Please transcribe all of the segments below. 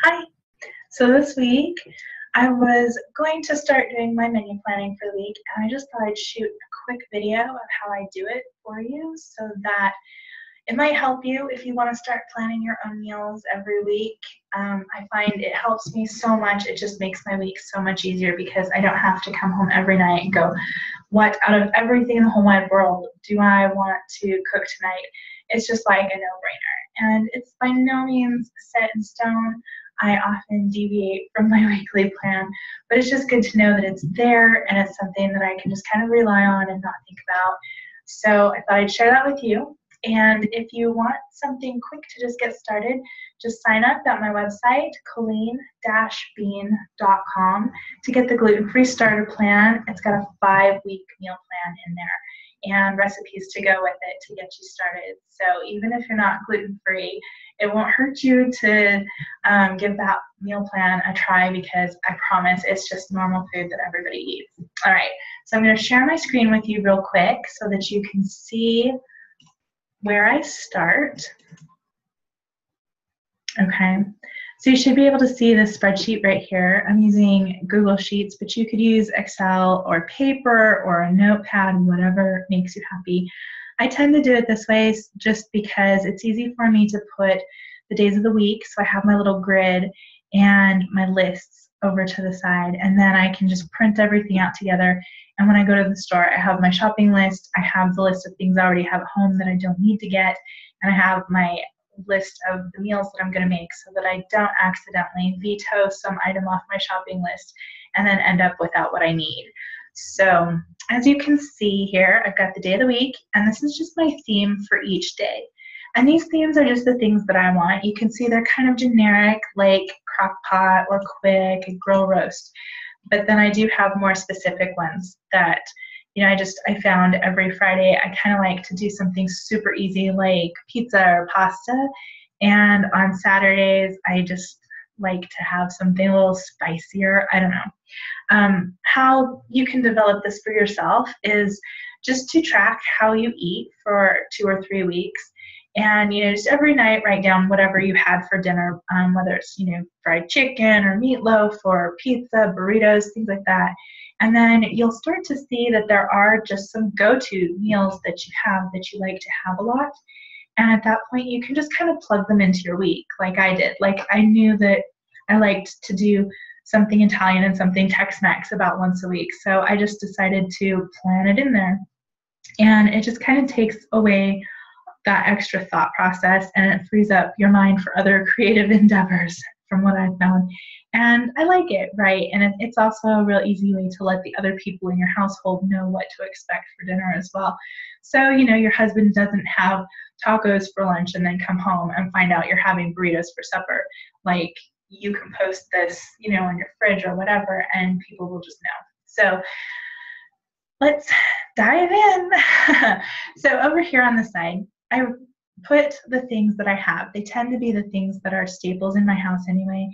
Hi. So this week I was going to start doing my menu planning for the week, and I just thought I'd shoot a quick video of how I do it for you so that it might help you if you want to start planning your own meals every week. I find it helps me so much. It just makes my week so much easier because I don't have to come home every night and go, what out of everything in the whole wide world do I want to cook tonight? It's just like a no-brainer. And it's by no means set in stone. I often deviate from my weekly plan, but it's just good to know that it's there and it's something that I can just kind of rely on and not think about. So I thought I'd share that with you. And if you want something quick to just get started, just sign up at my website, colleen-bean.com, to get the gluten-free starter plan. It's got a 5-week meal plan in there and recipes to go with it to get you started. So even if you're not gluten-free, it won't hurt you to give that meal plan a try because I promise it's just normal food that everybody eats. All right, so I'm going to share my screen with you real quick so that you can see where I start. Okay, so you should be able to see the spreadsheet right here. I'm using Google Sheets, but you could use Excel or paper or a notepad, whatever makes you happy. I tend to do it this way just because it's easy for me to put the days of the week, so I have my little grid and my lists over to the side, and then I can just print everything out together. And when I go to the store, I have my shopping list, I have the list of things I already have at home that I don't need to get, and I have my list of the meals that I'm going to make so that I don't accidentally veto some item off my shopping list and then end up without what I need. So as you can see here, I've got the day of the week, and this is just my theme for each day. And these themes are just the things that I want. You can see they're kind of generic, like crock pot or quick and grill roast. But then I do have more specific ones that, you know, I found every Friday I kind of like to do something super easy like pizza or pasta. And on Saturdays, I just like to have something a little spicier. I don't know. How you can develop this for yourself is just to track how you eat for 2 or 3 weeks. And, you know, just every night write down whatever you had for dinner, whether it's, you know, fried chicken or meatloaf or pizza, burritos, things like that. And then you'll start to see that there are just some go-to meals that you have that you like to have a lot. And at that point, you can just kind of plug them into your week like I did. Like I knew that I liked to do something Italian and something Tex-Mex about once a week. So I just decided to plan it in there. And it just kind of takes away that extra thought process, and it frees up your mind for other creative endeavors from what I've found. And I like it, right? And it's also a real easy way to let the other people in your household know what to expect for dinner as well. So, you know, your husband doesn't have tacos for lunch and then come home and find out you're having burritos for supper. Like, you can post this, you know, on your fridge or whatever, and people will just know. So let's dive in. So over here on the side, I put the things that I have. They tend to be the things that are staples in my house anyway,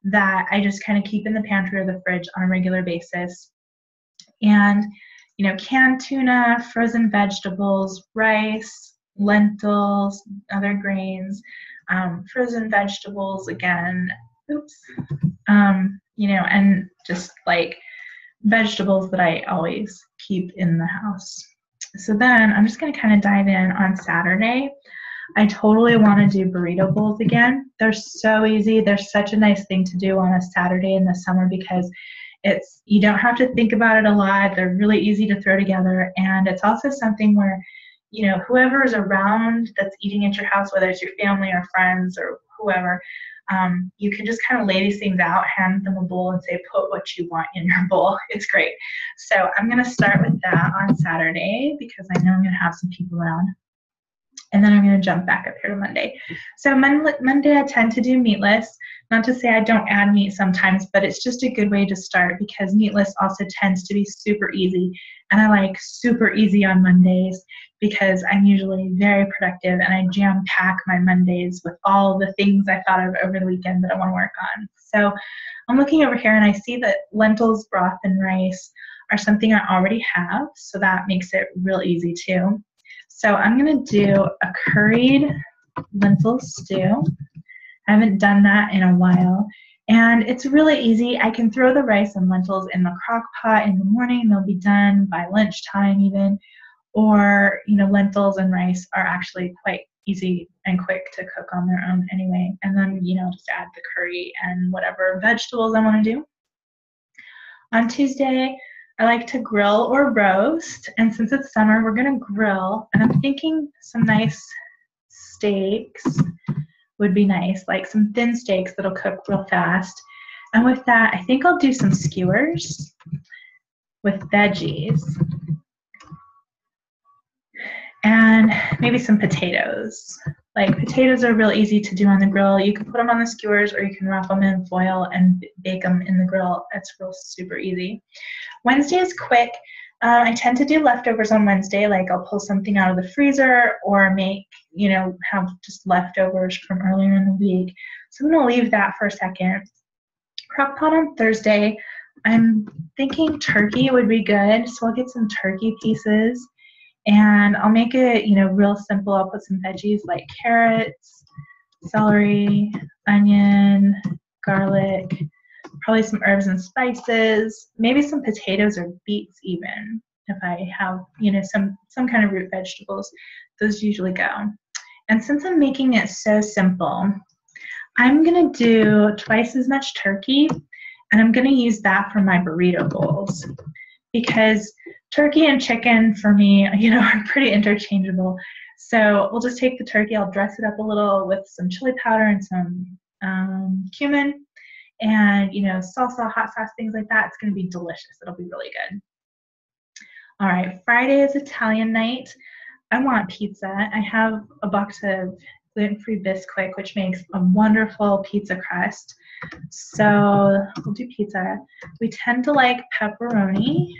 that I just kind of keep in the pantry or the fridge on a regular basis. And, you know, canned tuna, frozen vegetables, rice, lentils, other grains, frozen vegetables again, you know, and just like vegetables that I always keep in the house. So then I'm just going to kind of dive in on Saturday. I totally want to do burrito bowls again. They're so easy. They're such a nice thing to do on a Saturday in the summer because you don't have to think about it a lot. They're really easy to throw together. And it's also something where, you know, whoever is around that's eating at your house, whether it's your family or friends or whoever, you can just kind of lay these things out, hand them a bowl, and say, put what you want in your bowl. It's great. So I'm going to start with that on Saturday because I know I'm going to have some people around. And then I'm going to jump back up here to Monday. So Monday I tend to do meatless. Not to say I don't add meat sometimes, but it's just a good way to start because meatless also tends to be super easy. And I like super easy on Mondays because I'm usually very productive and I jam-pack my Mondays with all the things I thought of over the weekend that I want to work on. So I'm looking over here and I see that lentils, broth, and rice are something I already have, so that makes it real easy too. So I'm going to do a curried lentil stew, I haven't done that in a while. And it's really easy. I can throw the rice and lentils in the crock pot in the morning. They'll be done by lunchtime even. Or, lentils and rice are actually quite easy and quick to cook on their own anyway. And then, just add the curry and whatever vegetables I want to do. On Tuesday, I like to grill or roast. And since it's summer, we're going to grill. And I'm thinking some nice steaks would be nice, like some thin steaks that'll cook real fast. And with that, I think I'll do some skewers with veggies and maybe some potatoes. Like potatoes are real easy to do on the grill. You can put them on the skewers or you can wrap them in foil and bake them in the grill. It's real super easy. Wednesday is quick. I tend to do leftovers on Wednesday, like I'll pull something out of the freezer or make, have just leftovers from earlier in the week. So I'm going to leave that for a second. Crock pot on Thursday, I'm thinking turkey would be good. So I'll get some turkey pieces and I'll make it, real simple. I'll put some veggies like carrots, celery, onion, garlic, probably some herbs and spices, maybe some potatoes or beets even, if I have, some kind of root vegetables. Those usually go. And since I'm making it so simple, I'm going to do twice as much turkey, and I'm going to use that for my burrito bowls. Because turkey and chicken for me, are pretty interchangeable. So we'll just take the turkey, I'll dress it up a little with some chili powder and some cumin. And, salsa, hot sauce, things like that. It's going to be delicious. It'll be really good. All right, Friday is Italian night. I want pizza. I have a box of gluten-free Bisquick, which makes a wonderful pizza crust. So we'll do pizza. We tend to like pepperoni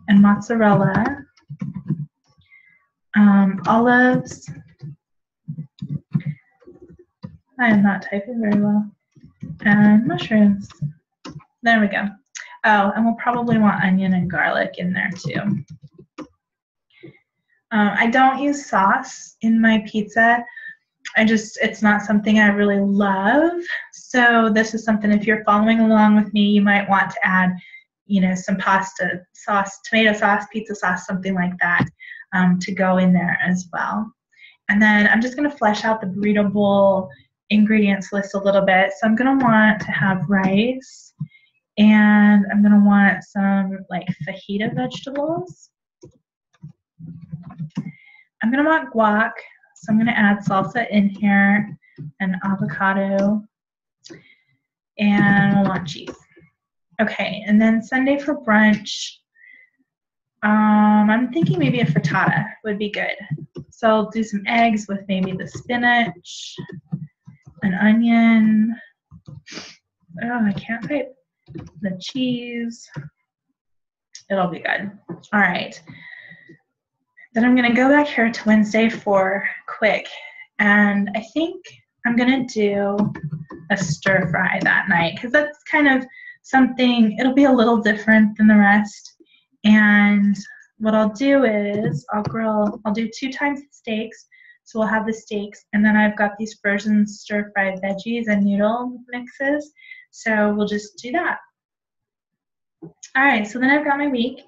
and mozzarella, olives. I am not typing very well. And mushrooms. There we go. Oh, and we'll probably want onion and garlic in there too. I don't use sauce in my pizza. It's not something I really love. So this is something, if you're following along with me, you might want to add, some pasta sauce, tomato sauce, pizza sauce, something like that to go in there as well. And then I'm just going to flesh out the burrito bowl ingredients list a little bit. So I'm going to want to have rice, and I'm going to want some like fajita vegetables. I'm going to want guac, so I'm going to add salsa in here and avocado, and we'll want cheese. Okay, and then Sunday for brunch, I'm thinking maybe a frittata would be good. So I'll do some eggs with maybe the spinach, an onion, oh, I can't type, the cheese. It'll be good. All right. Then I'm going to go back here to Wednesday for quick, and I think I'm going to do a stir fry that night because that's kind of something, it'll be a little different than the rest. And what I'll do is I'll do 2 times the steaks. So we'll have the steaks, and then I've got these frozen stir-fried veggies and noodle mixes. So we'll just do that. All right, so then I've got my week.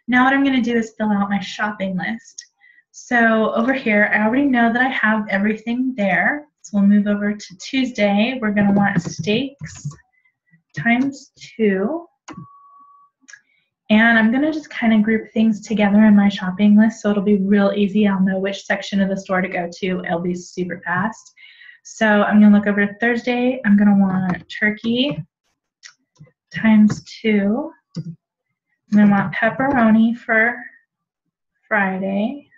Now what I'm going to do is fill out my shopping list. So over here, I already know that I have everything there. So we'll move over to Tuesday. We're going to want steaks times 2. And I'm going to just kind of group things together in my shopping list so it'll be real easy. I'll know which section of the store to go to. It'll be super fast. So I'm going to look over to Thursday. I'm going to want turkey times 2. I'm going to want pepperoni for Friday.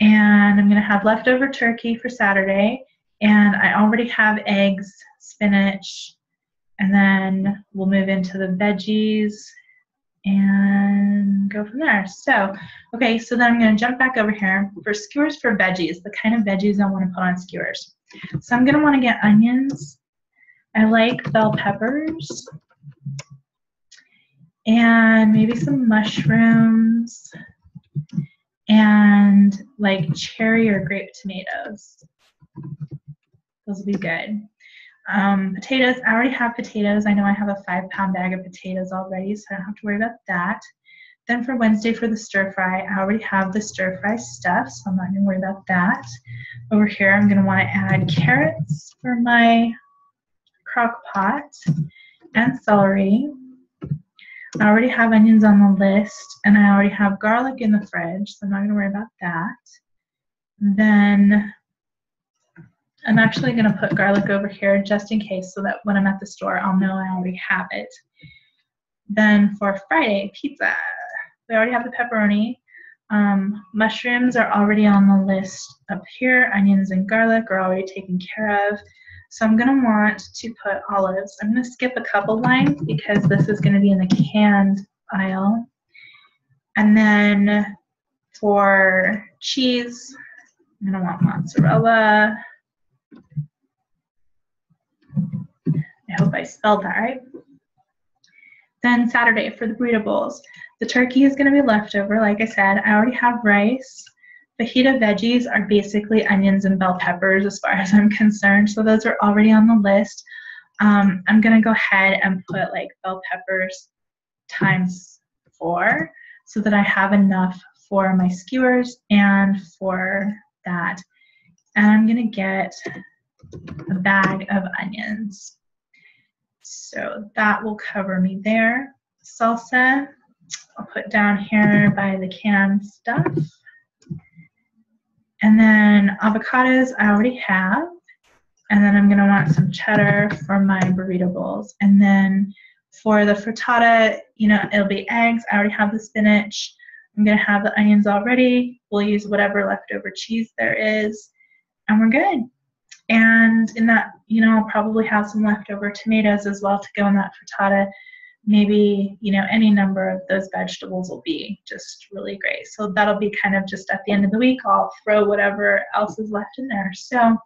And I'm going to have leftover turkey for Saturday. And I already have eggs, spinach, and then we'll move into the veggies and go from there. So, okay, so then I'm going to jump back over here for skewers for veggies, the kind of veggies I want to put on skewers. So I'm going to want to get onions. I like bell peppers. And maybe some mushrooms. and like cherry or grape tomatoes. Those will be good. Potatoes, I already have potatoes. I know I have a 5-pound bag of potatoes already, so I don't have to worry about that. Then for Wednesday for the stir fry, I already have the stir fry stuff, so I'm not going to worry about that. Over here, I'm going to want to add carrots for my crock pot and celery. I already have onions on the list, and I already have garlic in the fridge, so I'm not going to worry about that. Then I'm actually going to put garlic over here just in case, so that when I'm at the store, I'll know I already have it. Then for Friday, pizza. We already have the pepperoni. Mushrooms are already on the list up here. Onions and garlic are already taken care of. So I'm going to want to put olives. I'm going to skip a couple lines because this is going to be in the canned aisle. And then for cheese, I'm going to want mozzarella. I hope I spelled that right. Then Saturday for the burrito bowls. The turkey is going to be leftover. Like I said, I already have rice. Fajita veggies are basically onions and bell peppers as far as I'm concerned. So those are already on the list. I'm going to go ahead and put like bell peppers times 4 so that I have enough for my skewers and for that. And I'm going to get a bag of onions. So that will cover me there. Salsa, I'll put down here by the canned stuff. And then avocados I already have. And then I'm going to want some cheddar for my burrito bowls. And then for the frittata, you know, it'll be eggs. I already have the spinach. I'm going to have the onions already. We'll use whatever leftover cheese there is. And we're good. And in that, you know, I'll probably have some leftover tomatoes as well to go in that frittata. Maybe, you know, any number of those vegetables will be just really great. So that'll be kind of just at the end of the week, I'll throw whatever else is left in there. So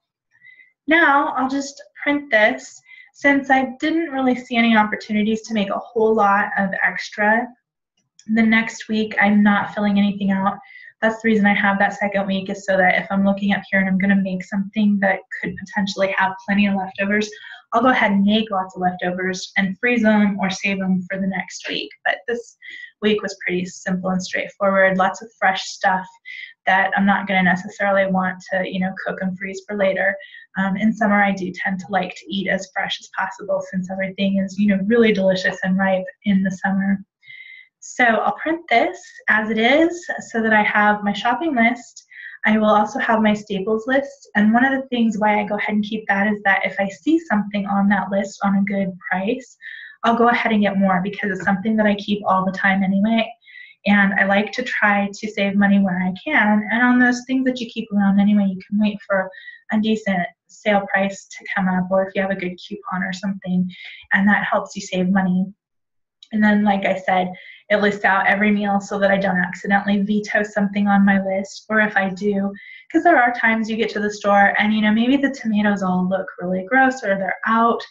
now I'll just print this. Since I didn't really see any opportunities to make a whole lot of extra, the next week I'm not filling anything out. That's the reason I have that second week, is so that if I'm looking up here and I'm going to make something that could potentially have plenty of leftovers, I'll go ahead and make lots of leftovers and freeze them or save them for the next week. But this week was pretty simple and straightforward. Lots of fresh stuff that I'm not going to necessarily want to, you know, cook and freeze for later. In summer, I do tend to like to eat as fresh as possible since everything is, you know, really delicious and ripe in the summer. So I'll print this as it is so that I have my shopping list. I will also have my staples list. And one of the things why I go ahead and keep that is that if I see something on that list on a good price, I'll go ahead and get more because it's something that I keep all the time anyway. And I like to try to save money where I can. And on those things that you keep around anyway, you can wait for a decent sale price to come up, or if you have a good coupon or something, and that helps you save money. And then, like I said, it lists out every meal so that I don't accidentally veto something on my list, or if I do, because there are times you get to the store and, you know, maybe the tomatoes all look really gross or they're out,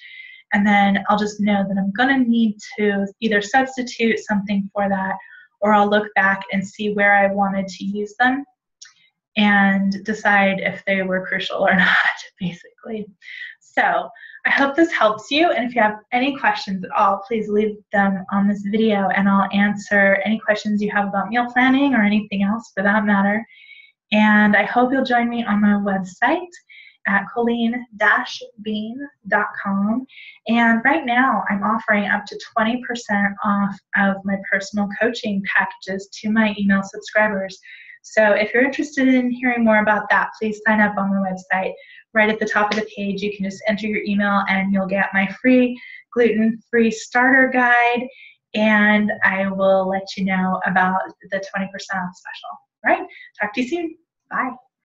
and then I'll just know that I'm going to need to either substitute something for that, or I'll look back and see where I wanted to use them and decide if they were crucial or not, basically. So I hope this helps you, and if you have any questions at all, please leave them on this video and I'll answer any questions you have about meal planning or anything else for that matter. And I hope you'll join me on my website at colleen-bean.com. And right now I'm offering up to 20% off of my personal coaching packages to my email subscribers. So if you're interested in hearing more about that, please sign up on the website. Right at the top of the page, you can just enter your email and you'll get my free gluten-free starter guide, and I will let you know about the 20% off special. All right, talk to you soon. Bye.